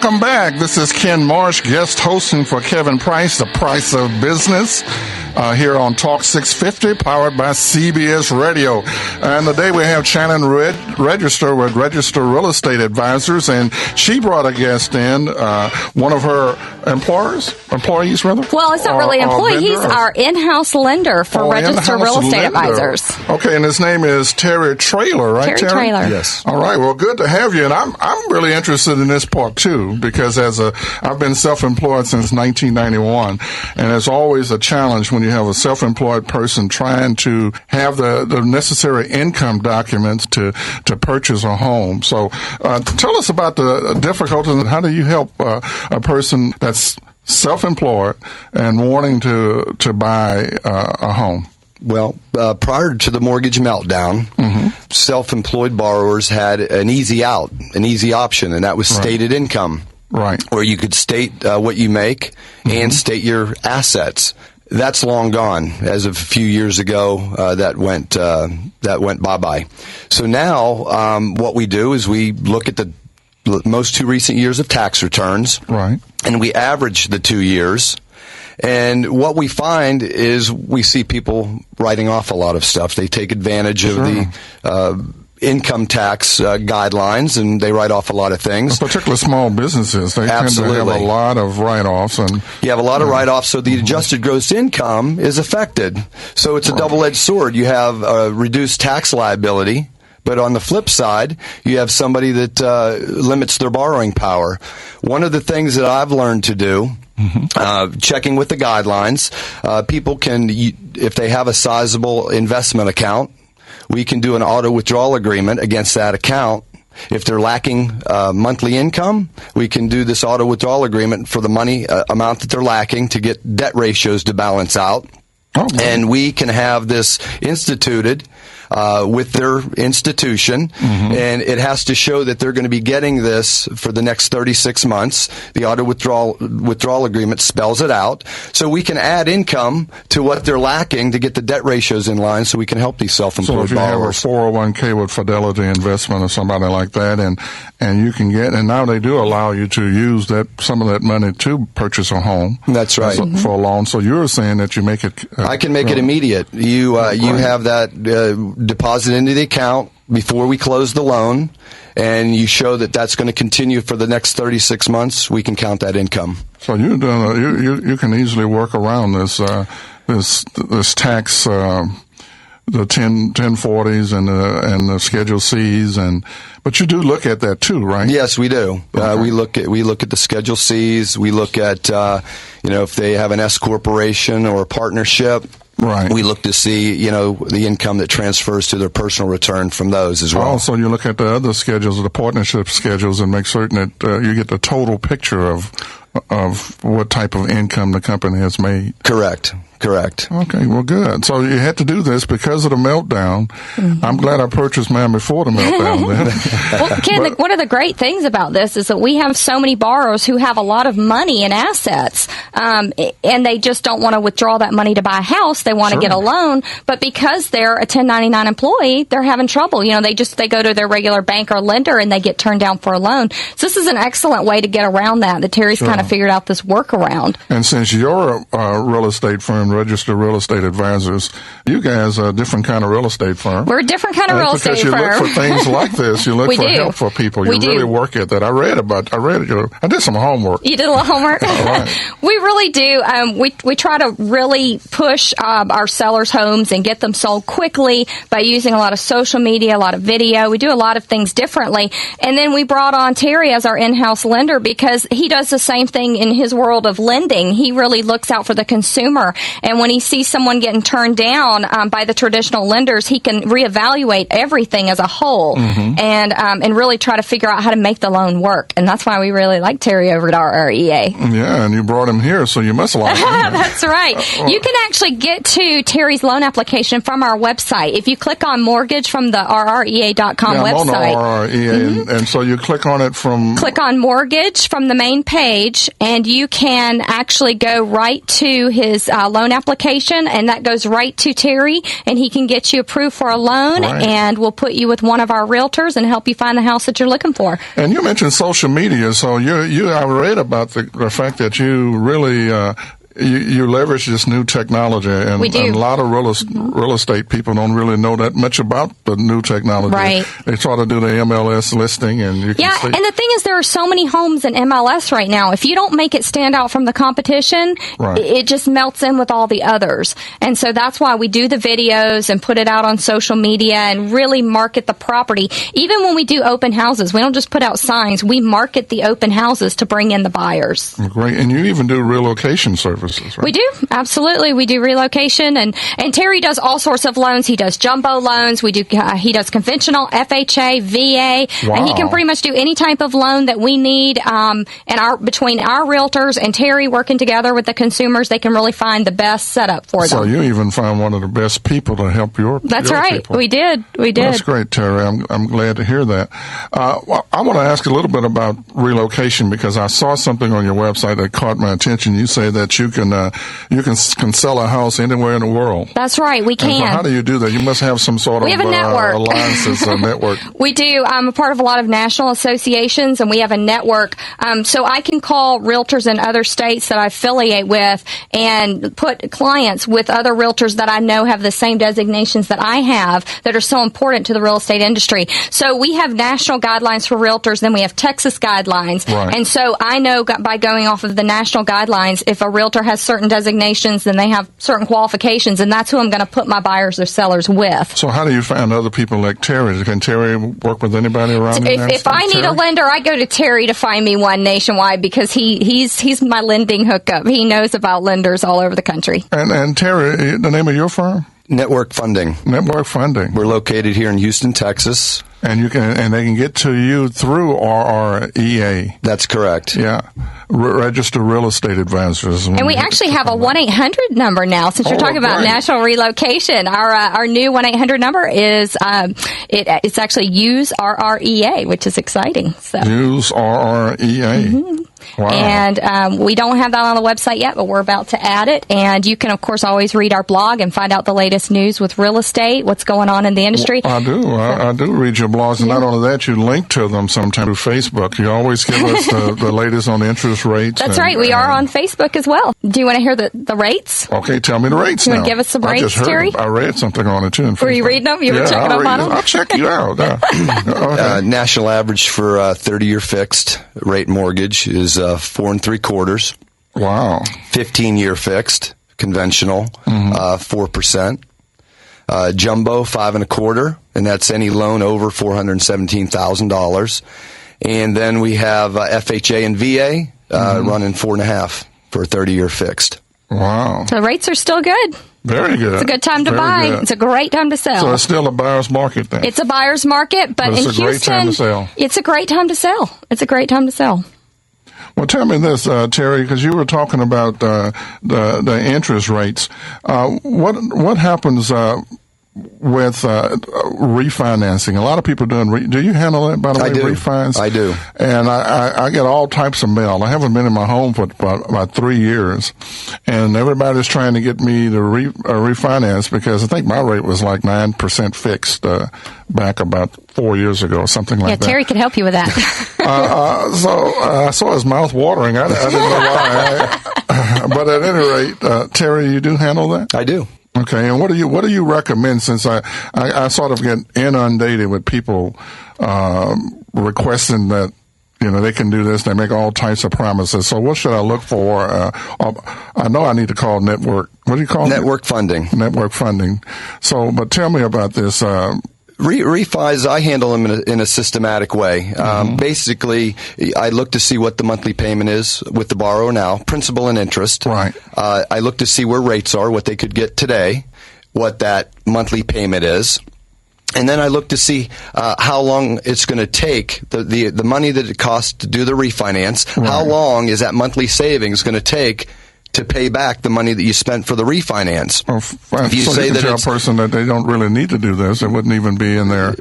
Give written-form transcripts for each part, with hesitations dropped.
welcome back. This is Ken Marsh, guest hosting for Kevin Price, The Price of Business, here on Talk 650, powered by CBS Radio. And today we have Shannon Register with Register Real Estate Advisors, and she brought a guest in, one of her employees, rather? Well, it's not really an employee. He's our in-house lender for Register Real Estate Advisors. Okay, and his name is Terry Traylor, right, Terry Traylor. Yes. All right, well, good to have you. And I'm really interested in this part, too, because I've been self-employed since 1991, and it's always a challenge when you have a self-employed person trying to have the necessary income documents to purchase a home. So tell us about the difficulties and how do you help a person that's self-employed and wanting to buy a home? Well, prior to the mortgage meltdown, self-employed borrowers had an easy out, an easy option, and that was stated income. Right. Where you could state what you make and state your assets. That's long gone. As of a few years ago, that went bye-bye. So now, what we do is we look at the most two recent years of tax returns. Right. And we average the 2 years. And what we find is we see people writing off a lot of stuff. They take advantage of the income tax guidelines, and they write off a lot of things. Particularly small businesses, they Absolutely. tend to have a lot of write-offs. And you have a lot of write-offs, so the adjusted gross income is affected. So it's a double-edged sword. You have a reduced tax liability, but on the flip side, you have somebody that limits their borrowing power. One of the things that I've learned to do, checking with the guidelines, people can, if they have a sizable investment account, we can do an auto withdrawal agreement against that account. If they're lacking monthly income, we can do this auto withdrawal agreement for the money amount that they're lacking to get debt ratios to balance out. And we can have this instituted with their institution, and it has to show that they're going to be getting this for the next 36 months. The auto withdrawal agreement spells it out, so we can add income to what they're lacking to get the debt ratios in line, so we can help these self-employed borrowers. So if you have a 401k with Fidelity Investment or somebody like that, and you can get, and now they do allow you to use some of that money to purchase a home. That's right. For a loan. So you're saying that you make it. I can make it immediate. You have that deposit into the account before we close the loan, and you show that that's going to continue for the next 36 months. We can count that income. So you can easily work around this tax. The 1040s and the Schedule C's, but you do look at that too, right? Yes, we do. Okay. We look at the Schedule C's. We look at if they have an S corporation or a partnership. Right. We look to see the income that transfers to their personal return from those as well. Also, you look at the other schedules, the partnership schedules, and make certain that you get the total picture of what type of income the company has made. Correct. Okay, well, good. So you had to do this because of the meltdown. I'm glad I purchased mine before the meltdown then. Well, Ken, one of the great things about this is that we have so many borrowers who have a lot of money and assets, and they just don't want to withdraw that money to buy a house. They want to get a loan, but because they're a 1099 employee, they're having trouble. They go to their regular bank or lender and they get turned down for a loan. So this is an excellent way to get around that. Terry's kind of figured out this workaround. And since you're a real estate firm, Register Real Estate Advisors, you guys are a different kind of real estate firm. We're a different kind of real estate firm. Because you look for things like this. You look for help for people. You really work at that. I did some homework. You did a little homework? Right. We really do. We try to really push our sellers' homes and get them sold quickly by using a lot of social media, a lot of video. We do a lot of things differently. And then we brought on Terry as our in-house lender because he does the same thing in his world of lending. He really looks out for the consumer. And when he sees someone getting turned down by the traditional lenders, he can reevaluate everything as a whole and really try to figure out how to make the loan work. And that's why we really like Terry over at our REA. Yeah, and you brought him here, so you must like him. That's right. You can actually get to Terry's loan application from our website. If you click on mortgage from the rrea.com website. I'm on the RREA, and so you click on it from... Click on mortgage from the main page, page, and you can actually go right to his loan application, and that goes right to Terry, and he can get you approved for a loan, and we'll put you with one of our realtors and help you find the house that you're looking for. And you mentioned social media, so I read about the fact that you really you leverage this new technology, and, we do. And a lot of real estate people don't really know that much about the new technology. Right. They try to do the MLS listing, and you can see. And the thing is, there are so many homes in MLS right now. If you don't make it stand out from the competition, it just melts in with all the others. And so that's why we do the videos and put it out on social media and really market the property. Even when we do open houses, we don't just put out signs. We market the open houses to bring in the buyers. Great. And you even do relocation services. Right? We do, absolutely. We do relocation, and Terry does all sorts of loans. He does jumbo loans. He does conventional, FHA, VA, and he can pretty much do any type of loan that we need. And between our realtors and Terry working together with the consumers, they can really find the best setup for them. So you even found one of the best people to help your That's your right. people. We did. That's great, Terry. I'm glad to hear that. Well, I want to ask a little bit about relocation, because I saw something on your website that caught my attention. You say that you can sell a house anywhere in the world. That's right. We can. So how do you do that? You must have some sort of have a network. Alliances network. We do. I'm a part of a lot of national associations, and we have a network. So I can call realtors in other states that I affiliate with and put clients with other realtors that I know have the same designations that I have that are so important to the real estate industry. So we have national guidelines for realtors, then we have Texas guidelines. Right. And so I know by going off of the national guidelines, if a realtor has certain designations, then they have certain qualifications, and that's who I'm going to put my buyers or sellers with. So how do you find other people like Terry? Can Terry work with anybody around the United If I need a lender, I go to Terry to find me one nationwide, because he's my lending hookup. He knows about lenders all over the country. And Terry, the name of your firm? Network Funding. Network Funding. We're located here in Houston, Texas. And they can get to you through RREA. That's correct. Yeah. Register Real Estate Advisors. And we actually have a 1-800 number now, since you're talking about national relocation. Our new 1-800 number is it's actually Use RREA, which is exciting. So. Use RREA. Mm-hmm. Wow. And we don't have that on the website yet, but we're about to add it. And you can, of course, always read our blog and find out the latest news with real estate, what's going on in the industry. Well, I do. I do read your blogs. And not only that, you link to them sometimes through Facebook. You always give us the latest on interest rates. That's right. We are on Facebook as well. Do you want to hear the rates? Okay, tell me the rates now. You want to give us some rates, Terry? I read something on it, too. Were you reading them? You were checking up on them? I'll check you out. Okay. National average for 30-year fixed rate mortgage is 4 3/4. Wow. 15-year fixed conventional 4%. Jumbo 5 1/4, and that's any loan over $417,000. And then we have FHA and VA running 4.5 for a 30-year fixed. Wow. The rates are still good. Very good. It's a good time to buy. Good. It's a great time to sell. So it's still a buyer's market then? It's a buyer's market, but in Houston, it's a great time to sell. It's a great time to sell. It's a great time to sell. Well, tell me this, Terry, because you were talking about the interest rates. What happens with refinancing? A lot of people do you handle that, by the way, refinance? I do. And I get all types of mail. I haven't been in my home for about 3 years, and everybody's trying to get me to refinance, because I think my rate was like 9% fixed back about 4 years ago, something like that. Yeah, Terry could help you with that. So I saw his mouth watering. I didn't know why. But at any rate, Terry, you do handle that? I do. Okay, and what do you recommend, since I sort of get inundated with people requesting that, they can do this, they make all types of promises. So what should I look for? I know I need to call Network. What do you call it? Network Funding. Network Funding. So, but tell me about this. Refis, I handle them in a systematic way. Basically, I look to see what the monthly payment is with the borrower now, principal and interest. Right. I look to see where rates are, what they could get today, what that monthly payment is. And then I look to see how long it's going to take, the money that it costs to do the refinance, how long is that monthly savings going to take to pay back the money that you spent for the refinance. If you say that tell a person that they don't really need to do this, it wouldn't even be in there.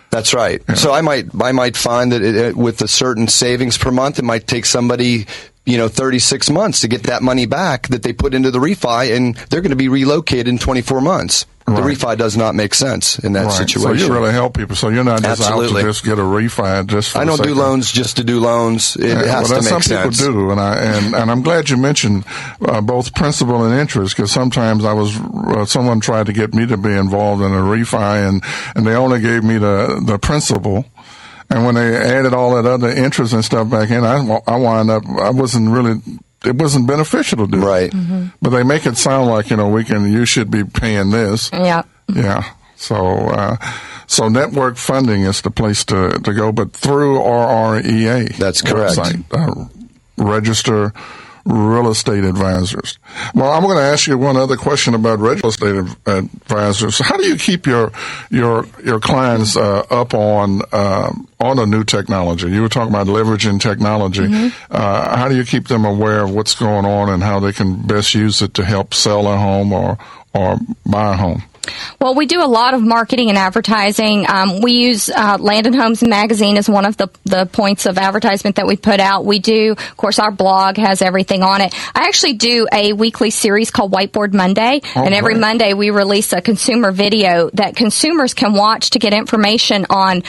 That's right. Yeah. So I might find that with a certain savings per month, it might take somebody 36 months to get that money back that they put into the refi, and they're going to be relocated in 24 months. The refi does not make sense in that situation. So you really help people. So you're not just out to just get a refi. Just for I don't do loans just to do loans. It has to make sense. Some people do, and I'm glad you mentioned both principal and interest, because sometimes someone tried to get me to be involved in a refi, and they only gave me the principal. And when they added all that other interest and stuff back in, I wound up, it wasn't beneficial to do. Right. Mm-hmm. But they make it sound like, you should be paying this. Yeah. Yeah. So network funding is the place to go, but through RREA. That's correct. Website, register real estate advisors. Well, I'm going to ask you one other question about real estate advisors. How do you keep your clients up on a new technology? You were talking about leveraging technology. Mm-hmm. How do you keep them aware of what's going on and how they can best use it to help sell a home or buy a home? Well, we do a lot of marketing and advertising. We use Land and Homes Magazine as one of the points of advertisement that we put out. We do, of course, our blog has everything on it. I actually do a weekly series called Whiteboard Monday, and every Monday we release a consumer video that consumers can watch to get information on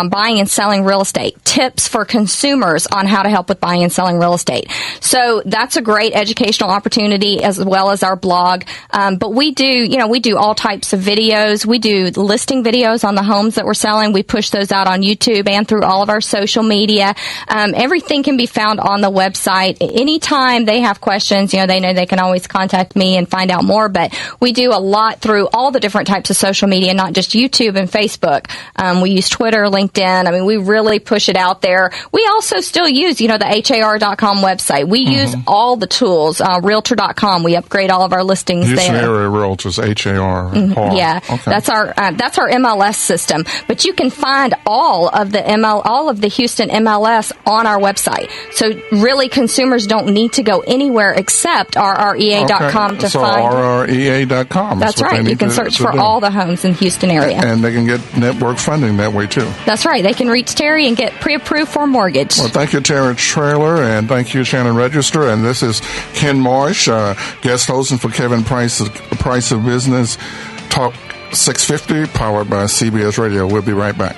buying and selling real estate, tips for consumers on how to help with buying and selling real estate. So that's a great educational opportunity, as well as our blog. But we do all types of videos. We do listing videos on the homes that we're selling. We push those out on YouTube and through all of our social media. Everything can be found on the website. Anytime they have questions, they know they can always contact me and find out more. But we do a lot through all the different types of social media, not just YouTube and Facebook. We use Twitter, LinkedIn. We really push it out there. We also still use, the HAR.com website. We use all the tools. Realtor.com. We upgrade all of our listings Houston there. Area Realtors, HAR. Yeah, okay. That's our MLS system. But you can find all of the Houston MLS on our website. So really, consumers don't need to go anywhere except RREA.com to so find. RREA.com. That's right. You can search for all the homes in Houston area, and they can get network funding that way too. That's right. They can reach Terry and get pre-approved for a mortgage. Well, thank you, Terry Traylor, and thank you, Shannon Register. And this is Ken Marsh, guest hosting for Kevin Price of Business Talk 650, powered by CBS Radio. We'll be right back.